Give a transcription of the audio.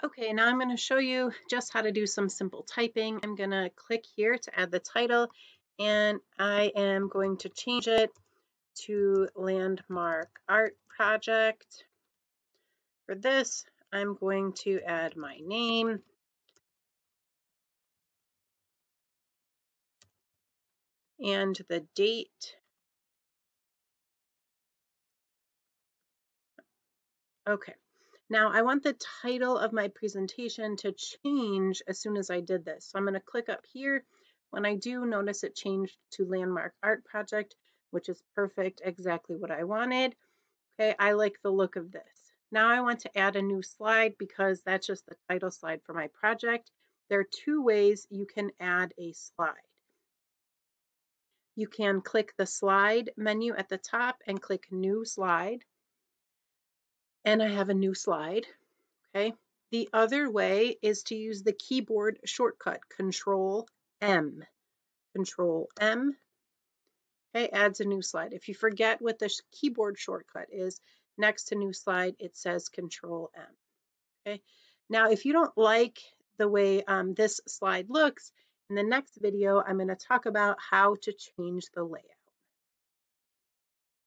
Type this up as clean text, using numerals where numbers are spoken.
Okay, now I'm going to show you just how to do some simple typing. I'm going to click here to add the title, and I am going to change it to Landmark Art Project. For this, I'm going to add my name and the date. Okay, now I want the title of my presentation to change as soon as I did this. So I'm going to click up here. When I do, notice it changed to Landmark Art Project, which is perfect, exactly what I wanted. Okay, I like the look of this. Now I want to add a new slide because that's just the title slide for my project. There are two ways you can add a slide. You can click the slide menu at the top and click new slide. And I have a new slide. Okay. The other way is to use the keyboard shortcut, Control M. Control M. Okay, adds a new slide. If you forget what the keyboard shortcut is, next to new slide, it says Control M. Okay. Now, if you don't like the way this slide looks, in the next video, I'm going to talk about how to change the layout.